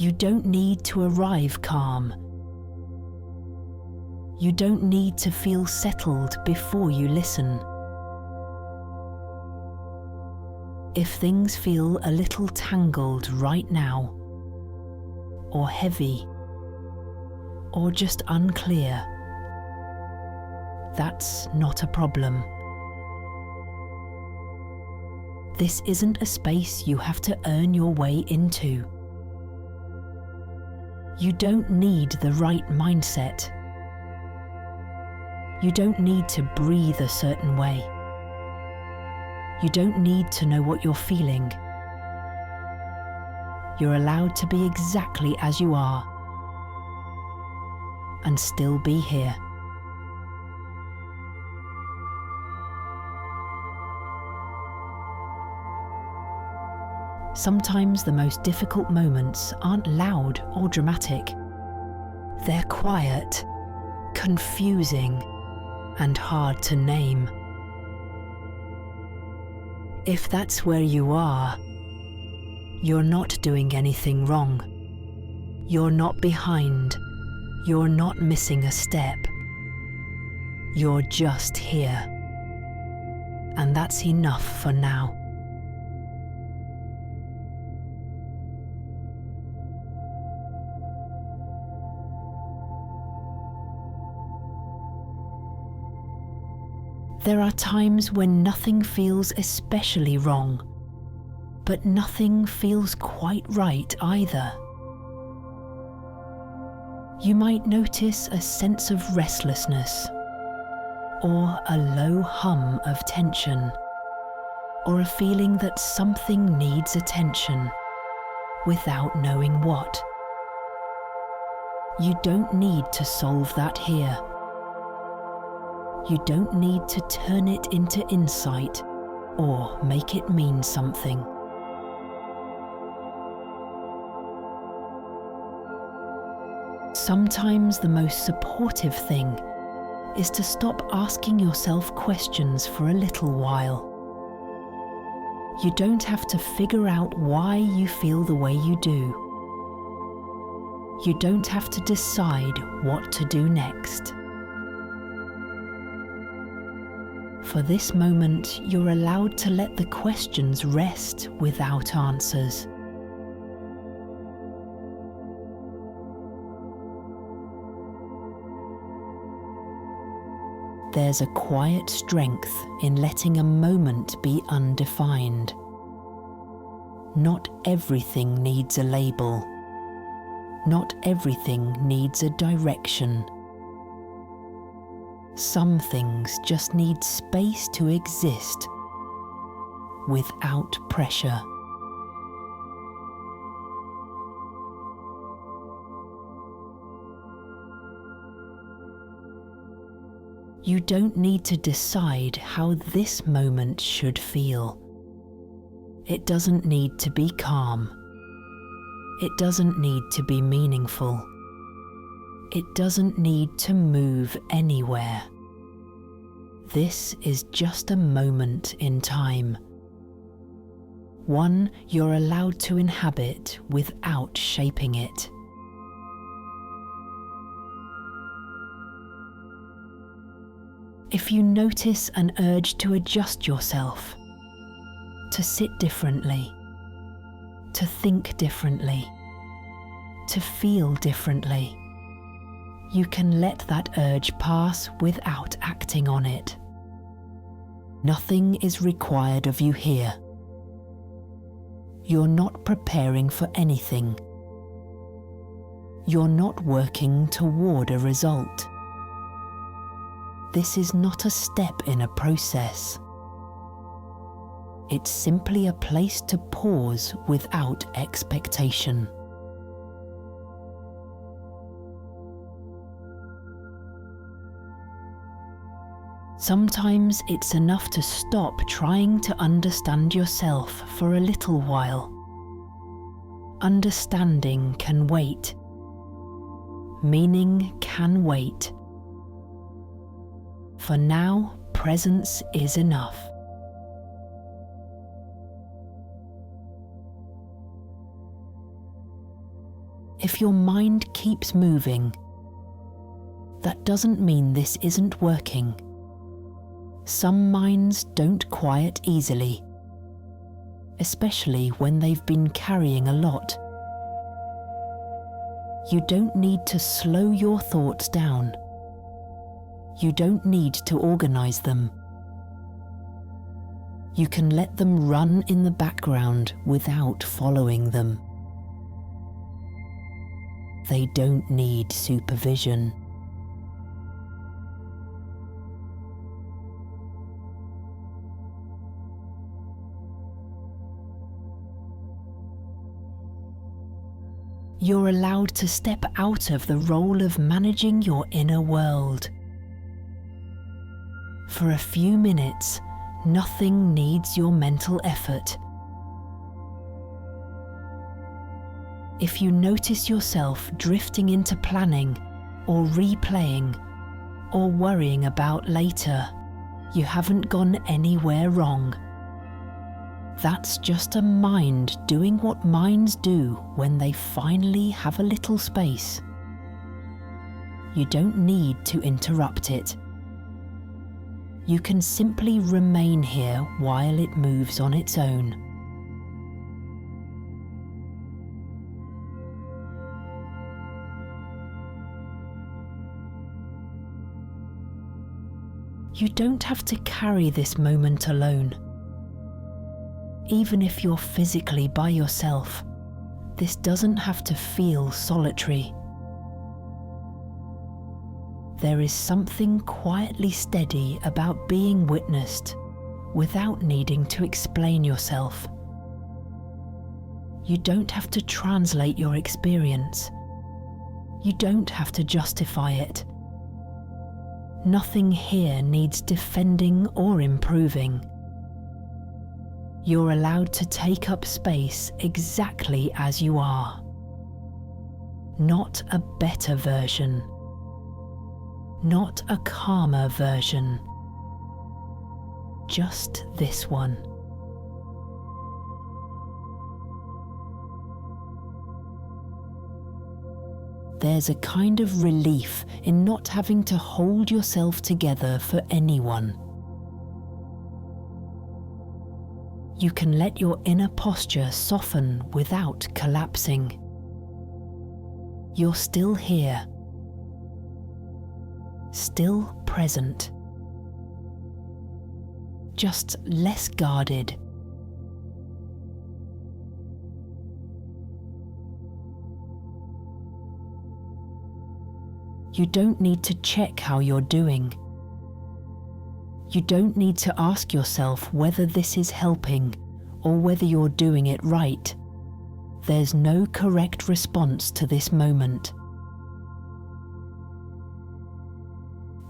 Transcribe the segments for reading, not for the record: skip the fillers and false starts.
You don't need to arrive calm. You don't need to feel settled before you listen. If things feel a little tangled right now, or heavy, or just unclear, that's not a problem. This isn't a space you have to earn your way into. You don't need the right mindset. You don't need to breathe a certain way. You don't need to know what you're feeling. You're allowed to be exactly as you are and still be here. Sometimes the most difficult moments aren't loud or dramatic. They're quiet, confusing, and hard to name. If that's where you are, you're not doing anything wrong. You're not behind. You're not missing a step. You're just here. And that's enough for now. There are times when nothing feels especially wrong, but nothing feels quite right either. You might notice a sense of restlessness, or a low hum of tension, or a feeling that something needs attention, without knowing what. You don't need to solve that here. You don't need to turn it into insight or make it mean something. Sometimes the most supportive thing is to stop asking yourself questions for a little while. You don't have to figure out why you feel the way you do. You don't have to decide what to do next. For this moment, you're allowed to let the questions rest without answers. There's a quiet strength in letting a moment be undefined. Not everything needs a label. Not everything needs a direction. Some things just need space to exist without pressure. You don't need to decide how this moment should feel. It doesn't need to be calm. It doesn't need to be meaningful. It doesn't need to move anywhere. This is just a moment in time. One you're allowed to inhabit without shaping it. If you notice an urge to adjust yourself, to sit differently, to think differently, to feel differently, you can let that urge pass without acting on it. Nothing is required of you here. You're not preparing for anything. You're not working toward a result. This is not a step in a process. It's simply a place to pause without expectation. Sometimes it's enough to stop trying to understand yourself for a little while. Understanding can wait. Meaning can wait. For now, presence is enough. If your mind keeps moving, that doesn't mean this isn't working. Some minds don't quiet easily, especially when they've been carrying a lot. You don't need to slow your thoughts down. You don't need to organize them. You can let them run in the background without following them. They don't need supervision. You're allowed to step out of the role of managing your inner world. For a few minutes, nothing needs your mental effort. If you notice yourself drifting into planning, or replaying, or worrying about later, you haven't gone anywhere wrong. That's just a mind doing what minds do when they finally have a little space. You don't need to interrupt it. You can simply remain here while it moves on its own. You don't have to carry this moment alone. Even if you're physically by yourself, this doesn't have to feel solitary. There is something quietly steady about being witnessed without needing to explain yourself. You don't have to translate your experience. You don't have to justify it. Nothing here needs defending or improving. You're allowed to take up space exactly as you are. Not a better version. Not a calmer version. Just this one. There's a kind of relief in not having to hold yourself together for anyone. You can let your inner posture soften without collapsing. You're still here, still present, just less guarded. You don't need to check how you're doing. You don't need to ask yourself whether this is helping or whether you're doing it right. There's no correct response to this moment.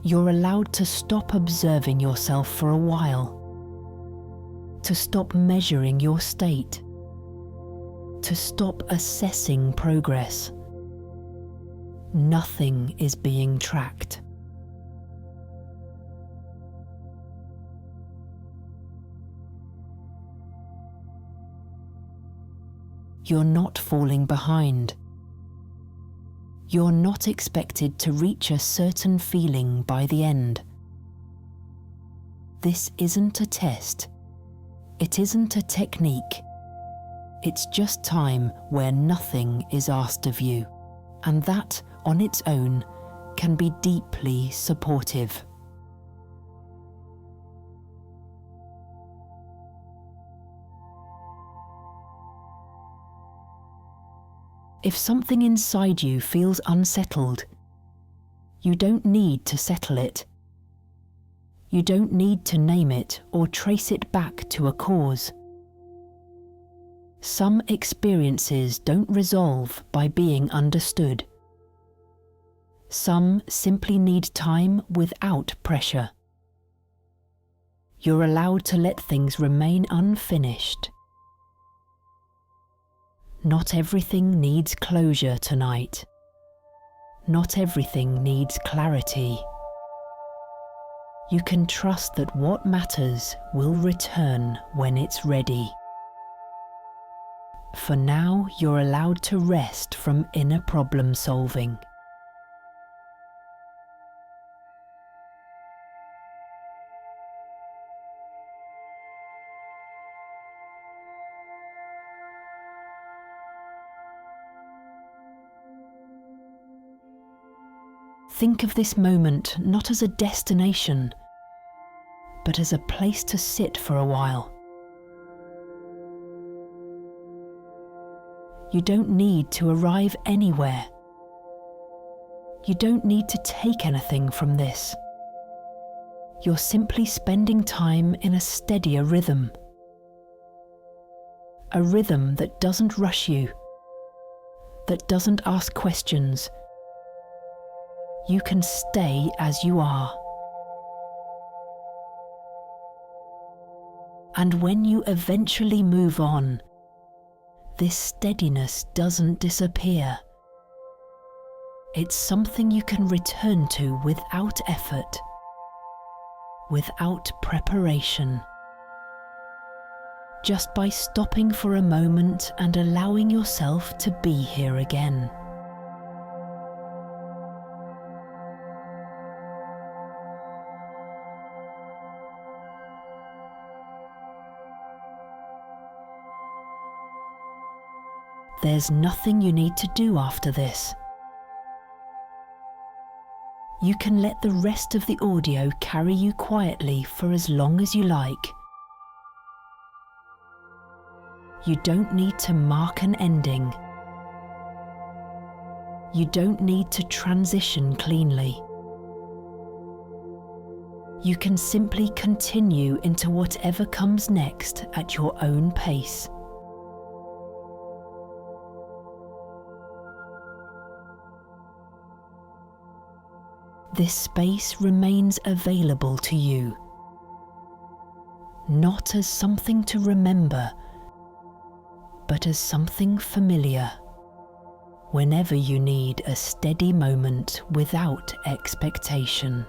You're allowed to stop observing yourself for a while, to stop measuring your state, to stop assessing progress. Nothing is being tracked. You're not falling behind. You're not expected to reach a certain feeling by the end. This isn't a test. It isn't a technique. It's just time where nothing is asked of you, and that, on its own, can be deeply supportive. If something inside you feels unsettled, you don't need to settle it. You don't need to name it or trace it back to a cause. Some experiences don't resolve by being understood. Some simply need time without pressure. You're allowed to let things remain unfinished. Not everything needs closure tonight. Not everything needs clarity. You can trust that what matters will return when it's ready. For now, you're allowed to rest from inner problem solving. Think of this moment not as a destination, but as a place to sit for a while. You don't need to arrive anywhere. You don't need to take anything from this. You're simply spending time in a steadier rhythm. A rhythm that doesn't rush you, that doesn't ask questions. You can stay as you are. And when you eventually move on, this steadiness doesn't disappear. It's something you can return to without effort, without preparation. Just by stopping for a moment and allowing yourself to be here again. There's nothing you need to do after this. You can let the rest of the audio carry you quietly for as long as you like. You don't need to mark an ending. You don't need to transition cleanly. You can simply continue into whatever comes next at your own pace. This space remains available to you, not as something to remember, but as something familiar, whenever you need a steady moment without expectation.